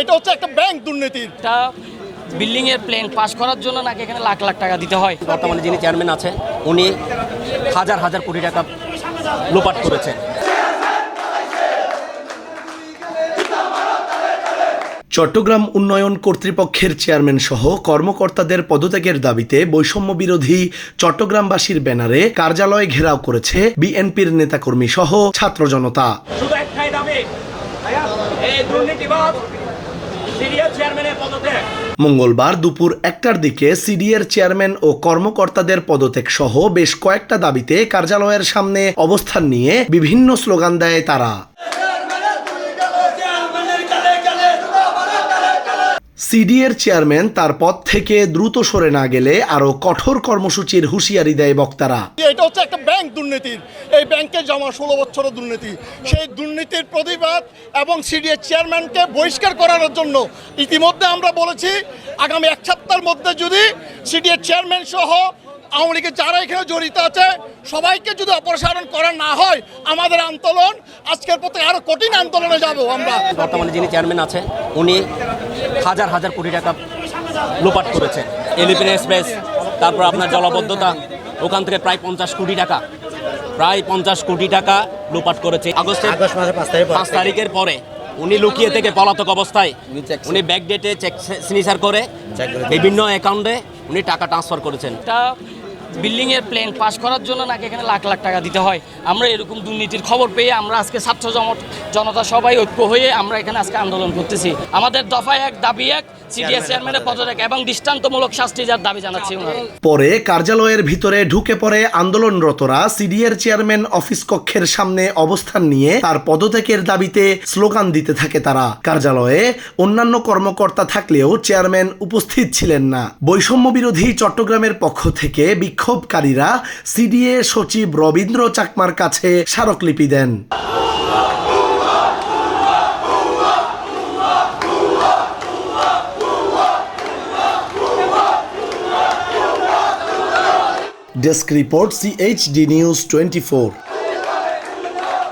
এটা হচ্ছে একটা ব্যাংক দুর্নীতির। বিল্ডিং এর প্ল্যান পাস করার জন্য নাকি এখানে লাখ লাখ টাকা দিতে হয়। বর্তমানে যিনি চেয়ারম্যান আছে উনি হাজার হাজার কোটি টাকা লোপাট করেছেন। চট্টগ্রাম উন্নয়ন কর্তৃপক্ষের চেয়ারম্যান সহ কর্মকর্তাদের পদত্যাগের দাবিতে বৈষম্য বিরোধী চট্টগ্রামবাসীর ব্যানারে কার্যালয় ঘেরাও করেছে বিএনপির নেতাকর্মী সহ ছাত্র জনতা। মঙ্গলবার দুপুর 1টার দিকে সিডিএর চেয়ারম্যান ও কর্মকর্তাদের পদত্যাগ সহ বেশ কয়েকটা দাবিতে কার্যালয়ের সামনে অবস্থান নিয়ে বিভিন্ন স্লোগান দেয় তারা। সিডিএর চেয়ারম্যান তার পদ থেকে দ্রুত সরে না গেলে আরো কঠোর কর্মসূচির হুঁশিয়ারি দেয় বক্তারা। এটা হচ্ছে একটা ব্যাংক দুর্নীতির, এই ব্যাংকের জমা 16 বছরের দুর্নীতি, সেই দুর্নীতির প্রতিবাদ এবং সিডিএর চেয়ারম্যানকে বহিষ্কার করানোর জন্য ইতিমধ্যে আমরা বলেছি আগামী 1 সপ্তাহের মধ্যে যদি সিডিএর চেয়ারম্যান সহ আওয়ামী লীগের যারা এখানে জড়িত আছে সবাইকে যদি অপসারণ করা না হয় আমাদের আন্দোলন আজকের পথে আরো কঠিন আন্দোলনে যাব আমরা। বর্তমানে যিনি চেয়ারম্যান আছে উনি হাজার হাজার কোটি টাকা লোপাট করেছেন। এলিভেন এক্সপ্রেস, তারপর আপনার জলাবদ্ধতা, ওখান থেকে প্রায় 50 কোটি টাকা লোপাট করেছে। আগস্ট মাসের 5 তারিখের পরে উনি লুকিয়ে থেকে পলাতক অবস্থায় উনি ব্যাক ডেটে চেক সিগনেচার করে বিভিন্ন অ্যাকাউন্টে উনি টাকা ট্রান্সফার করেছেন। বিল্ডিং এর প্ল্যান পাস করার জন্য নাকি এখানে লাখ লাখ টাকা দিতে হয়। আমরা এরকম দুর্নীতির খবর পেয়ে আমরা আজকে ছাত্র জনতা সবাই ঐক্য হয়ে আমরা এখানে আজকে আন্দোলন করতেছি। আমাদের দফায় 1 দাবি 1 সিডিএস চেয়ারম্যানের পদত্যাগ এবং দৃষ্টান্তমূলক শাস্তি যার দাবি জানাচ্ছি। পরে কার্যালয়ের ভিতরে ঢুকে পড়ে আন্দোলনরতরা সিডিএর চেয়ারম্যান অফিস কক্ষের সামনে অবস্থান নিয়ে তার পদত্যাগের দাবিতে স্লোগান দিতে থাকে তারা। কার্যালয়ে অন্যান্য কর্মকর্তা থাকলেও চেয়ারম্যান উপস্থিত ছিলেন না। বৈষম্য বিরোধী চট্টগ্রামের পক্ষ থেকে বিক্ষোভকারীরা সিডিএ সচিব রবীন্দ্র চাকমার কাছে স্মারকলিপি দেন। Desk report CHD News 24।